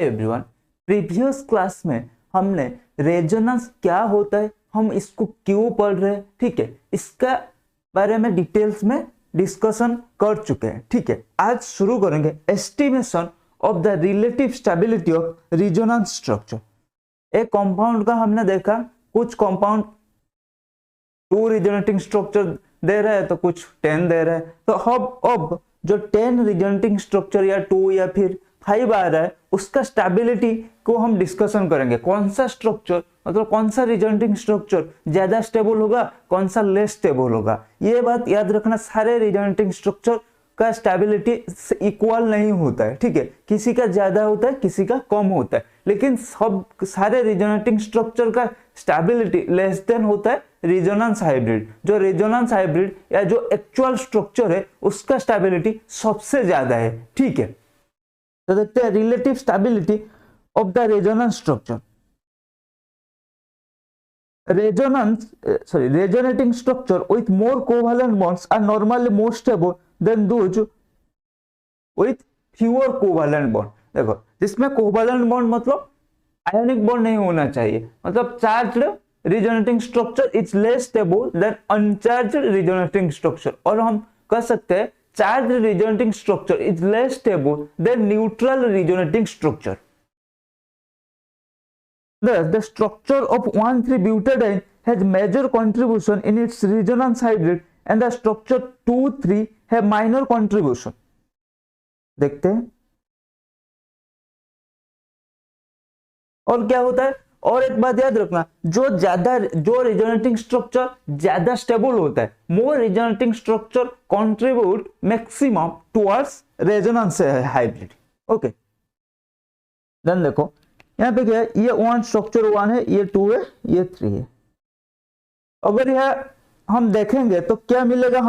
Everyone, previous class में हमने resonance क्या होता है, हम इसको क्यों पढ़ रहे हैं, ठीक है, इसका बारे में डिटेल्स में डिस्कशन कर चुके हैं। ठीक है, आज शुरू करेंगे estimation of the relative stability of resonance structure. एक कंपाउंड का हमने देखा, कुछ कंपाउंड 2 रिजोनेटिंग स्ट्रक्चर दे रहे हैं तो कुछ 10 दे रहे हैं। तो अब जो 10 रिजोनेटिंग स्ट्रक्चर या 2 या फिर 5 आ रहा है, उसका स्टेबिलिटी को हम डिस्कशन करेंगे। कौन सा स्ट्रक्चर मतलब कौन सा रिजोनेटिंग स्ट्रक्चर ज्यादा स्टेबल होगा, कौन सा लेस स्टेबल होगा। ये बात याद रखना, सारे रिजोनेटिंग स्ट्रक्चर का स्टेबिलिटी इक्वल नहीं होता है। ठीक है, किसी का ज्यादा होता है, किसी का कम होता है, लेकिन सब सारे रिजोनेटिंग स्ट्रक्चर का स्टेबिलिटी लेस देन होता है रेजोनेंस हाइब्रिड। जो रेजोनेंस हाइब्रिड या जो एक्चुअल स्ट्रक्चर है उसका स्टेबिलिटी सबसे ज्यादा है। ठीक है, तो देखते हैं relative stability of the resonance structure. resonating structure with more covalent bonds are normally more stable than those with fewer covalent bond। देखो, जिसमें कोवैलेंट बॉन्ड मतलब आयोनिक बॉन्ड नहीं होना चाहिए, मतलब charged resonating structure is less stable than uncharged resonating structure। और हम कह सकते हैं charged resonating structure is less stable than neutral resonating structure। Thus, the structure of 1,3-butadiene has major contribution in its resonance hybrid and the structure 2,3 have minor contribution। देखते हैं और क्या होता है। और एक बात याद रखना, जो रेजोनेटिंग स्ट्रक्चर ज्यादा स्टेबल होता है, more resonating structure contribute maximum towards resonance hybrid. Okay, then देखो यहाँ पे क्या है, ये 1 स्ट्रक्चर 1 है, ये 2 है, ये 3 है। अगर यह हम देखेंगे तो क्या मिलेगा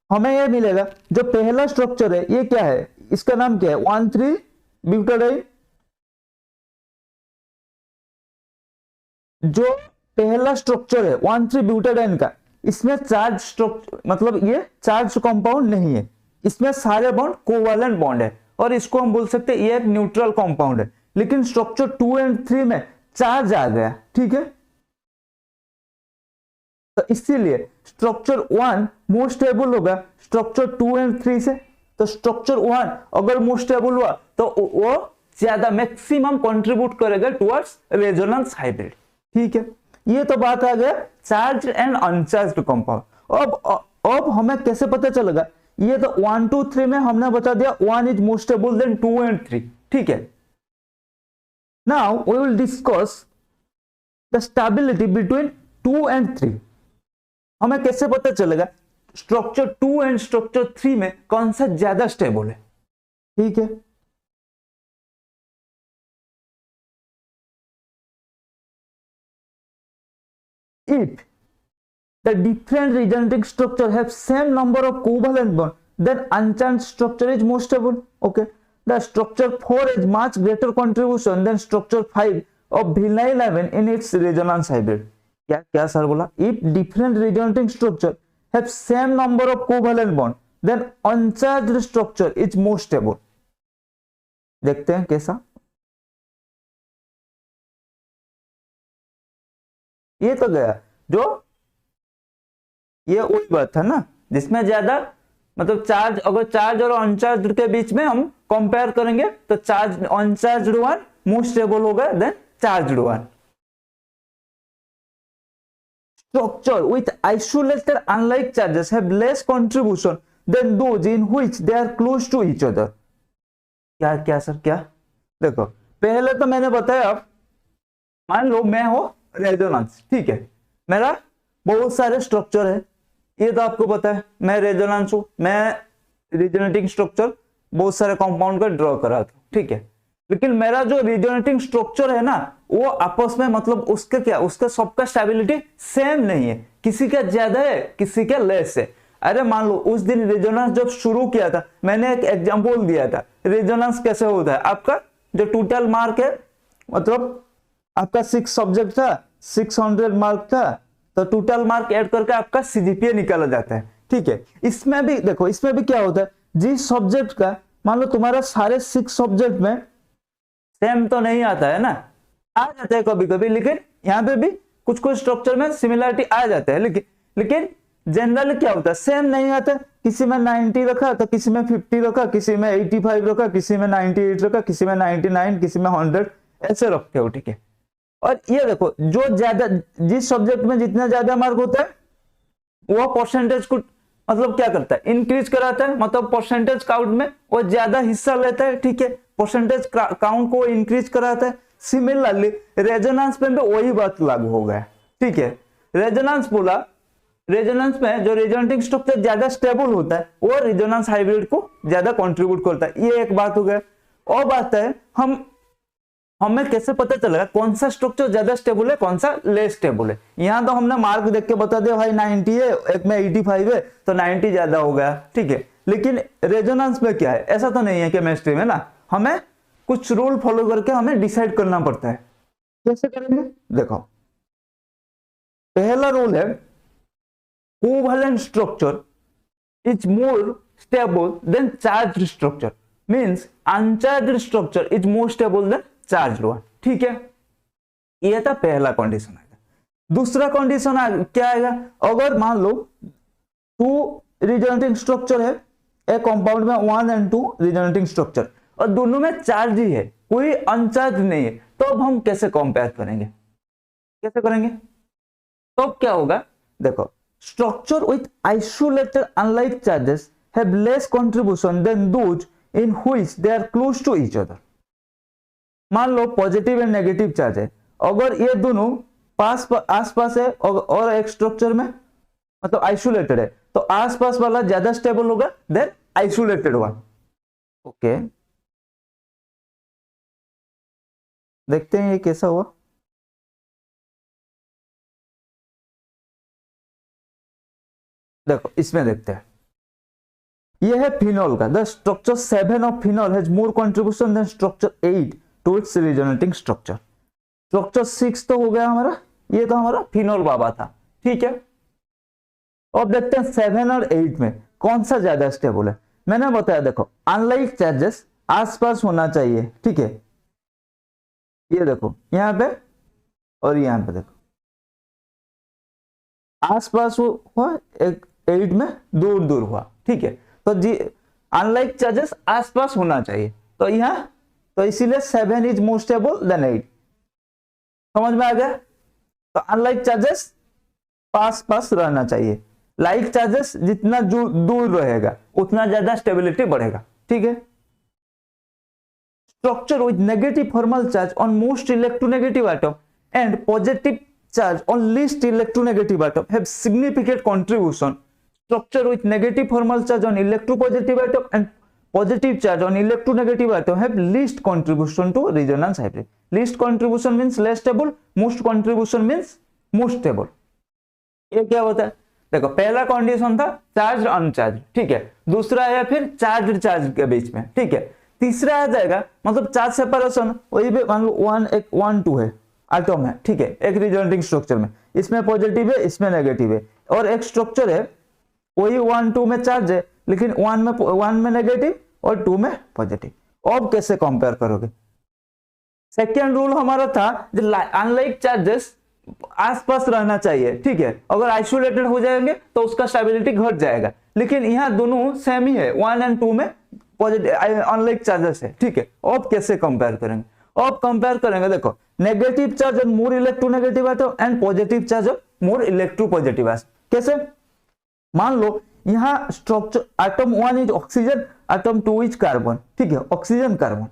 हमें यह मिलेगा, जो पहला स्ट्रक्चर है ये क्या है, इसका नाम क्या है 1,3-ब्यूटाडाइन। जो पहला स्ट्रक्चर है 1,3-ब्यूटाडाइन का, इसमें चार्ज स्ट्रक्चर मतलब ये चार्ज कंपाउंड नहीं है, इसमें सारे बॉन्ड कोवैलेंट बॉन्ड है और इसको हम बोल सकते हैं ये एक न्यूट्रल कंपाउंड है। लेकिन स्ट्रक्चर 2 और 3 में चार्ज आ गया। ठीक है, तो इसीलिए स्ट्रक्चर 1 मोर स्टेबल होगा स्ट्रक्चर 2 और 3 से। तो स्ट्रक्चर 1 अगर मोर स्टेबल हुआ तो वो ज्यादा मैक्सिमम कंट्रीब्यूट करेगा टुवर्ड्स रेजोनेंस हाइब्रिड। ठीक है, ये तो बात आ गया चार्ज एंड अनचार्ज्ड कंपाउंड। अब हमें कैसे पता चलेगा, ये तो 1 2 3 में हमने बता दिया 1 इज मोर स्टेबल देन 2 और 3। ठीक है, now we will discuss the stability between 2 and 3। हमें कैसे पता चलेगा स्ट्रक्चर 2 एंड स्ट्रक्चर 3 में कौन सा ज्यादा स्टेबल है। ठीक है, if the different resonating structure have same number of covalent bond, then uncharged structure is more stable। okay, the structure 4 is much greater contribution than structure 5 of vinylamine in its resonance hybrid। क्या sir बोला, if different resonating structure have same number of covalent bond, then uncharged structure is more stable। देखते हैं कैसा। ये तो गया, जो ये वही बात था ना, जिसमें ज्यादा मतलब चार्ज, अगर चार्ज और अनचार्ज के बीच में हम कंपेयर करेंगे तो charge uncharged one more stable होगा than charged one. Structure with isolated unlike charges have less contribution than those in which they are close to each other. क्या सर, क्या देखो, पहले तो मैंने बताया, मान लो मैं हूं रेजोनेंस। ठीक है, मेरा बहुत सारे स्ट्रक्चर है, ये तो आपको पता है, मैं रेजोनेंस हूं, मैं रिजोनेटिंग स्ट्रक्चर बहुत सारे कंपाउंड का ड्रॉ करा था। ठीक है, लेकिन मेरा जो रिजोनेटिंग स्ट्रक्चर है ना, वो आपस में मतलब उसका सबका स्टेबिलिटी सेम नहीं है, किसी का ज्यादा है, किसी का लेस है। अरे मान लो उस दिन रेजोनेंस जब शुरू किया था, मैंने एक एग्जांपल दिया था रेजोनेंस कैसे होता है। आपका जो टोटल मार्क है, मतलब आपका 6 सब्जेक्ट था, 600 मार्क था, तो टोटल मार्क ऐड करके आपका सीजीपीए निकाला जाता है। ठीक है, इसमें भी देखो, इसमें भी क्या होता है, जिस सब्जेक्ट का मान लो तुम्हारा सारे 6 सब्जेक्ट में सेम तो नहीं आता है ना, आ जाता है कभी कभी, लेकिन यहाँ पे भी कुछ कुछ स्ट्रक्चर में सिमिलरिटी आ जाता है, लेकिन जनरल क्या होता है, सेम नहीं आता। किसी में 90 रखा तो किसी में 50 रखा, किसी में 85 रखा, किसी में 98 रखा, किसी में 99, किसी में 100, ऐसे रखते हो, ठीक है। और ये देखो, जो ज्यादा, जिस सब्जेक्ट में जितना ज्यादा मार्क होता है वो परसेंटेज को मतलब क्या करता है, इंक्रीज कराता है, मतलब परसेंटेज काउंट में वो ज्यादा हिस्सा लेता है, ठीक है, परसेंटेज काउंट को इंक्रीज कराता है। सिमिलरली रेजोनेंस में भी वही बात लागू हो गया, ठीक है। रेजोनेंस बोला, रेजोनेंस में जो रेजोनेटिंग स्ट्रक्चर ज्यादा स्टेबल होता है वो रेजोनेंस हाइब्रिड को ज्यादा कंट्रीब्यूट करता है, ये एक बात हो गया। और बात है, हमें कैसे पता चलेगा कौन सा स्ट्रक्चर ज्यादा स्टेबल है, कौन सा लेस स्टेबल है। यहाँ तो हमने मार्क देख के बता दिया भाई 90 है, एक में 85 है तो 90 ज्यादा हो गया, ठीक है। लेकिन रेजोनेंस में क्या है, ऐसा तो नहीं है केमिस्ट्री में ना, हमें कुछ रूल फॉलो करके हमें डिसाइड करना पड़ता है। कैसे करेंगे, देखो पहला रूल है covalent structure is more stable then charged structure, means uncharged structure is more stable then charged one, ठीक है। ये था पहला कंडीशन आएगा। दूसरा कंडीशन क्या आएगा, अगर मान लो 2 रिजोनेटिंग स्ट्रक्चर है, एक कंपाउंड में 1 और 2 रिजोनेटिंग स्ट्रक्चर, और दोनों में चार्ज ही है, कोई अनचार्ज नहीं है, तो अब हम कैसे कंपेयर करेंगे, कैसे करेंगे, तो क्या होगा, देखो structure with isolated unlike charges have less contribution than those in which they are close to each other. मान लो पॉजिटिव एंड नेगेटिव चार्ज है, अगर ये दोनों आसपास है और एक स्ट्रक्चर में मतलब आइसोलेटेड है, तो आसपास वाला ज्यादा स्टेबल होगा देन आइसोलेटेड वन, ओके। देखते हैं ये कैसा हुआ। देखो इसमें देखते हैं, ये है फिनॉल का, the structure 7 of phenol has more contribution than structure 8 to its resonating structure. Structure 6 तो हो गया हमारा, ये तो हमारा फिनॉल बाबा था, ठीक है। अब देखते हैं 7 और 8 में कौन सा ज्यादा स्टेबल है। मैंने बताया देखो, अनलाइक चार्जेस आसपास होना चाहिए, ठीक है। ये देखो यहाँ पे और यहाँ पे देखो आसपास हुआ, एक 8 में दूर दूर हुआ, ठीक है। तो जी अनलाइक चार्जेस आसपास होना चाहिए, तो यहाँ तो इसीलिए 7 इज मोर स्टेबल देन 8, समझ में आ गया। तो अनलाइक चार्जेस पास पास रहना चाहिए, लाइक चार्जेस जितना दूर रहेगा उतना ज्यादा स्टेबिलिटी बढ़ेगा, ठीक है। Structure with negative thermal charge on most electronegative atom and positive charge on least electronegative atom have significant contribution. Structure with negative thermal charge on electropositive atom and positive charge on electronegative atom have least contribution to resonance hybrid. Least contribution means less stable, most contribution means most stable. ये क्या होता है, देखो पहला condition था charge अनचार्ज, ठीक है। दूसरा है फिर चार्ज चार्ज के बीच में, ठीक है। तीसरा आ जाएगा मतलब चार्ज सेपरेशन, वही भी मान लो 1 2 है एटम है, ठीक है, एक रिजोनेटिंग स्ट्रक्चर में, इसमें पॉजिटिव है इसमें नेगेटिव है, और एक स्ट्रक्चर है वही 1 2 में चार्ज है, लेकिन 1 में नेगेटिव और 2 में पॉजिटिव। अब कैसे कंपेयर करोगे, सेकेंड रूल हमारा था अनलाइक चार्जेस आसपास रहना चाहिए, ठीक है। अगर आइसोलेटेड हो जाएंगे तो उसका स्टेबिलिटी घट जाएगा, लेकिन यहाँ दोनों सेम ही है, 1 और 2 में पॉजिटिव अनलाइक चार्जेस है, ठीक है। अब कैसे कंपेयर करेंगे, अब कंपेयर करेंगे, देखो negative charge on more electronegative atom and positive charge on more electropositive atom. कैसे, मान लो यहाँ structure atom 1 is oxygen, atom 2 is carbon, ठीक है, ऑक्सीजन कार्बन।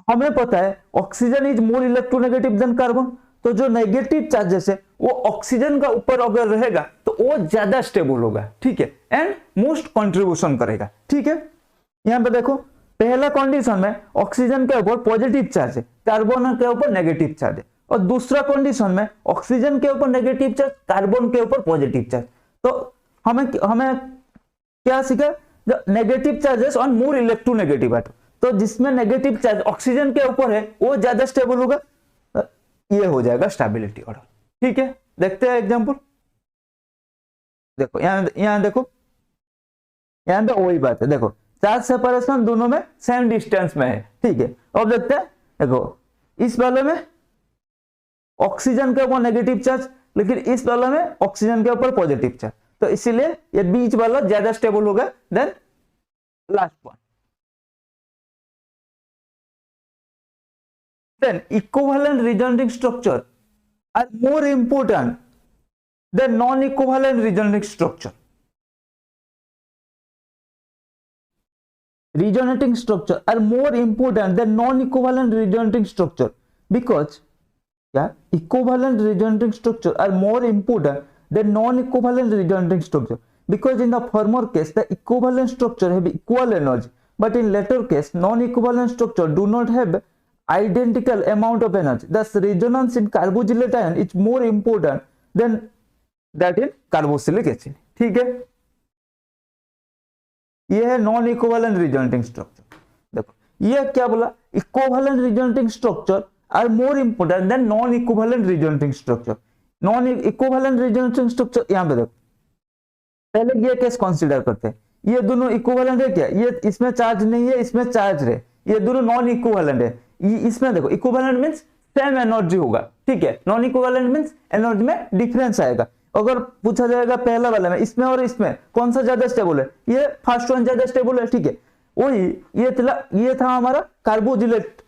हमें पता है oxygen is more electronegative than carbon, तो जो नेगेटिव चार्जेस है वो ऑक्सीजन का ऊपर अगर रहेगा तो वो ज्यादा स्टेबल होगा, ठीक है, एंड मोस्ट कंट्रीब्यूशन करेगा, ठीक है। यहाँ पे देखो पहला कंडीशन में ऑक्सीजन के ऊपर पॉजिटिव चार्ज है, कार्बन के ऊपर नेगेटिव चार्ज है, और दूसरा कंडीशन में ऑक्सीजन के ऊपर नेगेटिव चार्ज, कार्बन के ऊपर पॉजिटिव चार्ज। तो हमें क्या सीखा, negative charges on more electronegative atom, तो जिसमें नेगेटिव चार्ज ऑक्सीजन के ऊपर है वो ज्यादा स्टेबल होगा, ये हो जाएगा स्टेबिलिटी ऑर्डर, ठीक है। देखते हैं एग्जांपल, देखो यहाँ देखो, यहाँ पे वही बात है, देखो चार्ज सेपरेशन दोनों में सेम डिस्टेंस में है, ठीक है। अब देखते हैं देखो इस वाले में ऑक्सीजन के ऊपर नेगेटिव चार्ज, लेकिन इस वाले में ऑक्सीजन के ऊपर पॉजिटिव चार्ज, तो इसीलिए ये बीच वाला ज्यादा स्टेबल होगा than last one. Then equivalent resonating structure are more important than non-equivalent resonating structure. Resonating structure are more important than non-equivalent resonating structure because equivalent resonating structure are more important than non-equivalent resonating structure because in the former case the equivalent structure have equal energy, but in later case non-equivalent structure do not have identical amount of energy. Thus resonance in carboxylic ion is more important than that in carboxylic acid. ठीक है, ये है non equivalent resonating structure. देखो ये क्या बोला, equivalent resonating structure are more important than non equivalent resonating structure. Non equivalent resonating structure यहाँ पे देखो, पहले ये केस कंसीडर करते हैं, ये दोनों इक्विवेलेंट है क्या, ये इसमें चार्ज नहीं है, इसमें चार्ज है, ये दोनों नॉन इक्विवेलेंट है। इसमें देखो इक्विवेलेंट मींस सेम एनर्जी होगा, ठीक है, नॉन इक्विवेलेंट मींस एनर्जी में डिफरेंस आएगा। अगर पूछा जाएगा पहला वाला में इसमें और इसमें कौन सा ज्यादा स्टेबल है, ये फर्स्ट वन ज्यादा स्टेबल है, ठीक है। वही ये था हमारा कार्बोजिलेट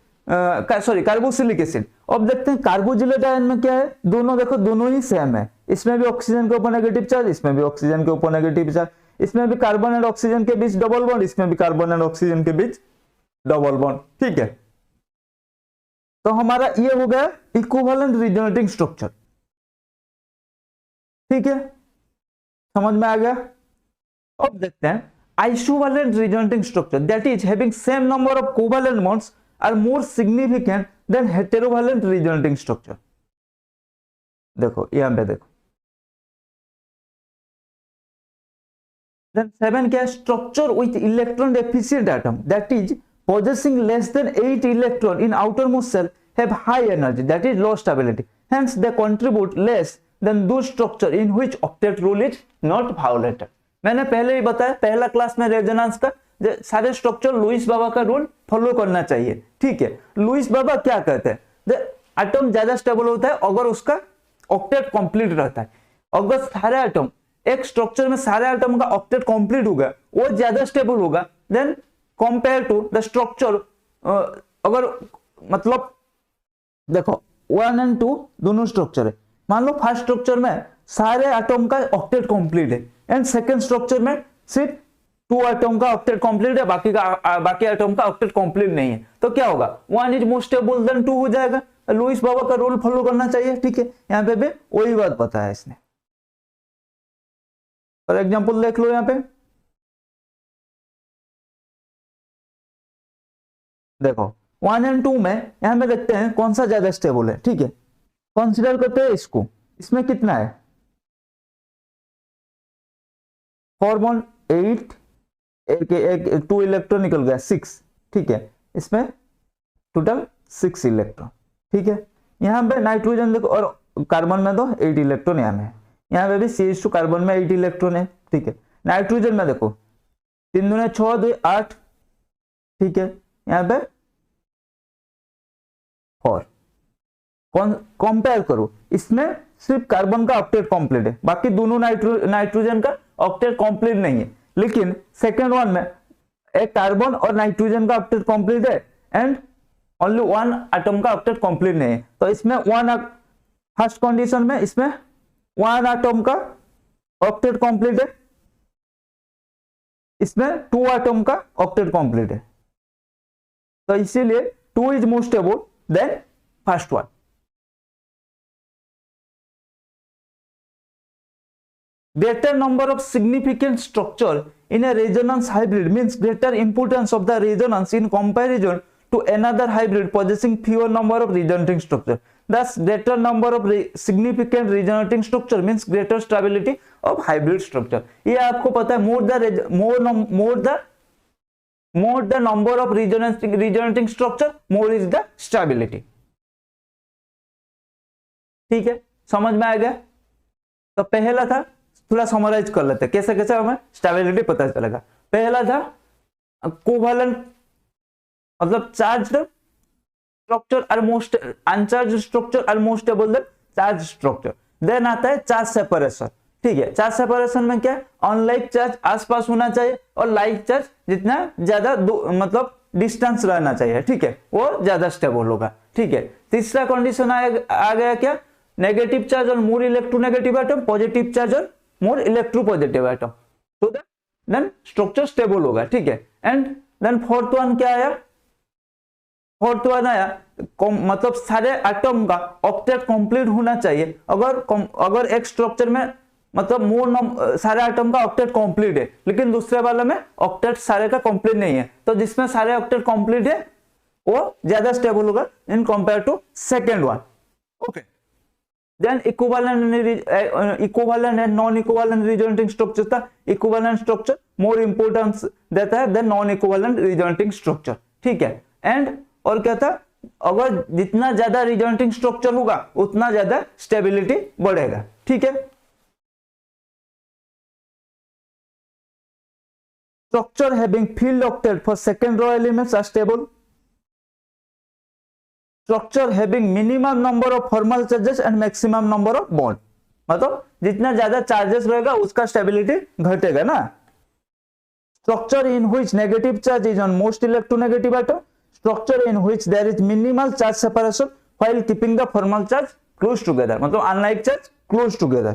सॉरी कार्बोक्सिलिक एसिड। अब देखते हैं कार्बोजिलेट आयन में क्या है, दोनों देखो दोनों ही सेम है, इसमें भी ऑक्सीजन के ऊपर नेगेटिव चार्ज, इसमें भी ऑक्सीजन के ऊपर नेगेटिव चार्ज, इसमें भी कार्बन एंड ऑक्सीजन के बीच डबल बॉन्ड, इसमें भी कार्बन एंड ऑक्सीजन के बीच डबल बॉन्ड, ठीक है। तो हमारा ये हो गया इक्विवेलेंट रिजोनेटिंग स्ट्रक्चर, ठीक है, समझ में आ गया। अब देखते हैं isovalent resonating structure, that is having same number of covalent bonds are more significant than heterovalent resonating structure. देखो यहां पे देखो देन 7 क्या, structure with electron deficient atom that is possessing less than 8 electron in outermost cell have high energy, that is low stability, hence they contribute less than those structure in which octet rule is not violated। मैंने पहले ही बताया पहला class में resonance का सारे structure Lewis बाबा का rule follow करना चाहिए, ठीक है। लुईस बाबा क्या कहते हैं, एटम ज्यादा स्टेबल होता है अगर उसका ऑक्टेट कंप्लीट रहता है। अगर सारे एटम एक स्ट्रक्चर में सारे एटम का ऑक्टेट कंप्लीट होगा वो ज्यादा स्टेबल होगा than compare to the structure. अगर मतलब देखो 1 और 2 दोनों स्ट्रक्चर है, मान लो फर्स्ट स्ट्रक्चर में सारे एटम का ऑक्टेट कंप्लीट है एंड सेकंड स्ट्रक्चर में सिर्फ 2 एटम का ऑक्टेट कंप्लीट है, बाकी एटम का ऑक्टेट कंप्लीट नहीं है, तो क्या होगा 1 इज मोर स्टेबल देन 2 हो जाएगा। लुईस बाबा का रूल फॉलो करना चाहिए, ठीक है। यहाँ पे भी वही बात बताया इसने। फॉर एग्जांपल देख लो यहाँ पे देखो 1 और 2 में यहां पे देखते हैं कौन सा ज्यादा स्टेबल है, ठीक है। कंसीडर करते हैं इसको, इसमें कितना है 4 बॉन्ड 8 एक 2 इलेक्ट्रॉन निकल गया 6, ठीक है, इसमें टोटल 6 इलेक्ट्रॉन, ठीक है। यहाँ पे नाइट्रोजन देखो और कार्बन में तो 8 इलेक्ट्रॉन यहाँ में, यहाँ पे भी CH2 कार्बन में 8 इलेक्ट्रॉन है, ठीक है। नाइट्रोजन में देखो 3 दूने 6 2 8, ठीक है, यहाँ पे 4। कंपेयर करो, इसमें सिर्फ कार्बन का ऑक्टेट कंप्लीट है, बाकी दोनों नाइट्रोजन का ऑक्टेट कंप्लीट नहीं है, लेकिन सेकंड वन में एक कार्बन और नाइट्रोजन का ऑक्टेट कंप्लीट है एंड ओनली 1 एटम का ऑक्टेट कंप्लीट नहीं है। तो इसमें फर्स्ट कंडीशन में इसमें 1 एटम का ऑक्टेट कंप्लीट है, इसमें 2 एटम का ऑक्टेट कंप्लीट है, तो इसीलिए 2 is more stable then first one. Greater number of significant structure in a resonance hybrid means greater importance of the resonance in comparison to another hybrid possessing fewer number of resonating structure. Thus, greater number of significant resonating structure means greater stability of hybrid structure. ये आपको पता है, more the number of resonating structure, more is the stability. ठीक है, समझ में आ गया। तो पहला था, थोड़ा समराइज कर लेते हैं कैसे कैसे हमें स्टेबिलिटी पता चलेगा। पहला था कोवेलेंट मतलब charged structure are most uncharged structure are most stable than charge structure. Then आता है चार्ज सेपरेशन, ठीक है। चार्ज सेपरेशन में क्या, अनलाइक चार्ज आसपास होना चाहिए और लाइक चार्ज जितना ज्यादा मतलब डिस्टेंस रहना चाहिए, ठीक है, वो ज्यादा स्टेबल होगा, ठीक है। तीसरा कंडीशन आ गया क्या, नेगेटिव चार्ज और more electronegative atom, positive charge और मोर इलेक्ट्रोपॉजिटिव एटम, तो देन स्ट्रक्चर स्टेबल होगा, ठीक है। एंड देन फोर्थ वन क्या आया, फोर्थ वन आया मतलब सारे एटम का ऑक्टेट कंप्लीट होना चाहिए। अगर एक स्ट्रक्चर में मतलब सारे एटम का ऑक्टेट कंप्लीट है, लेकिन दूसरे वाले में ऑक्टेट सारे का कंप्लीट नहीं है, तो जिसमें सारे ऑक्टेट कंप्लीट है वो ज्यादा स्टेबल होगा in compare to second one, okay. Then equivalent and non equivalent resonating structure था। इक्विवेलेंट स्ट्रक्चर मोर इंपोर्टेंस देता है than non equivalent resonating structure, ठीक है। एंड और क्या था, अगर जितना ज्यादा रिजोनेटिंग स्ट्रक्चर होगा उतना ज्यादा स्टेबिलिटी बढ़ेगा, ठीक है। Structure having field octet for second row elements are stable. Structure having minimum number of formal charges and maximum number of bond, मतलब जितना ज्यादा चार्जेस रहेगा उसका स्टेबिलिटी घटेगा ना। Structure in which negative charge is on most electronegative atom. Structure in which there is minimal charge separation while keeping the formal charge close together, मतलब unlike charge close together।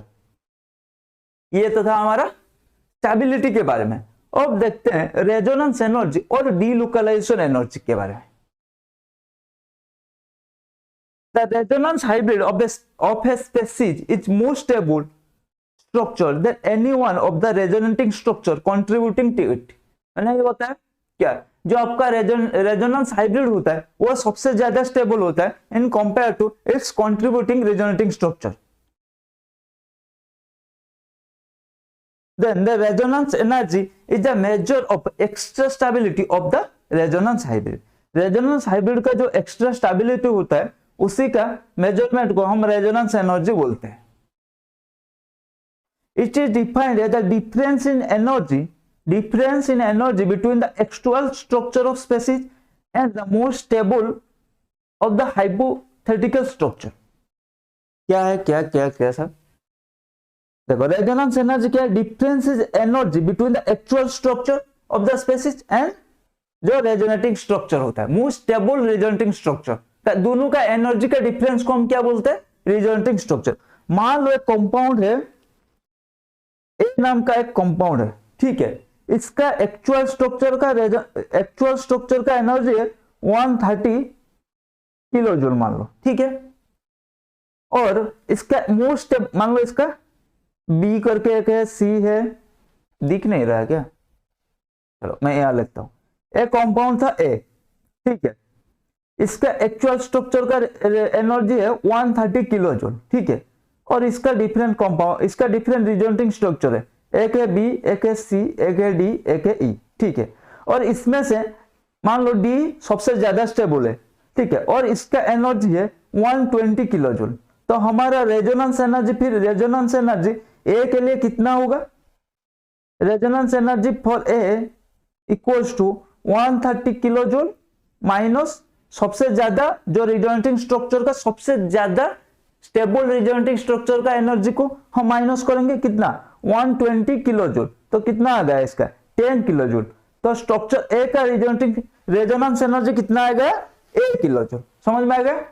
ये तो था हमारा stability के बारे में। अब देखते हैं रेजोनेंस एनर्जी और डीलोकलाइजेशन एनर्जी के बारे में। The resonance hybrid of a species is more stable structure than any one of the resonating structure contributing to it। मैंने ये बताया क्या, जो आपका रेजोनेंस हाइब्रिड होता है वो सबसे ज्यादा स्टेबल होता है in compare to its contributing resonating structure. Then the resonance energy is the measure of extra stability of the resonance hybrid। resonance hybrid का जो extra stability होता है उसी का measurement को हम resonance energy बोलते हैं। It is defined as the difference in energy between the actual structure of species and the most stable of the hypothetical structure। क्या है, क्या सर, देखो रेजोनेंस एनर्जी क्या है, difference is energy between the actual structure of the species and जो resonating structure होता है, most stable resonating structure, दोनों का एनर्जी का डिफरेंस को हम क्या बोलते हैं, रेजोनेटिंग स्ट्रक्चर। मान लो एक कंपाउंड है, ए नाम का एक कंपाउंड है, ठीक है, इसका एक्चुअल स्ट्रक्चर का एनर्जी है 130 किलो जूल मान लो, ठीक है। और इसका मोस्ट मान लो इसका बी करके एक है, सी है, दिख नहीं रहा है क्या, चलो मैं यहां लिखता हूं, एक कंपाउंड था ए, ठीक है, इसका एक्चुअल स्ट्रक्चर का एनर्जी है 130 किलो जूल, ठीक है। और इसका डिफरेंट कंपाउंड, इसका डिफरेंट रिजोनेटिंग स्ट्रक्चर है, एक है बी, एक है सी, एक है डी, एक है ई, ठीक है। और इसमें से मान लो डी सबसे ज्यादा स्टेबल है, ठीक है, और इसका एनर्जी है 120 किलो जूल। तो हमारा रेजोनेंस एनर्जी, फिर रेजोनेंस एनर्जी ए के लिए कितना होगा, resonance energy for A equals to 130 kilo joule minus सबसे ज्यादा जो रिजोनेटिंग स्ट्रक्चर का सबसे ज्यादा स्टेबल रिजोनेटिंग स्ट्रक्चर का एनर्जी को हम माइनस करेंगे, कितना 120 किलो जूल, तो कितना आ गया इसका 10 किलो जूल। तो स्ट्रक्चर ए का रेजोनेंस एनर्जी कितना आ गया, 8 किलो जूल। समझ में आ गया।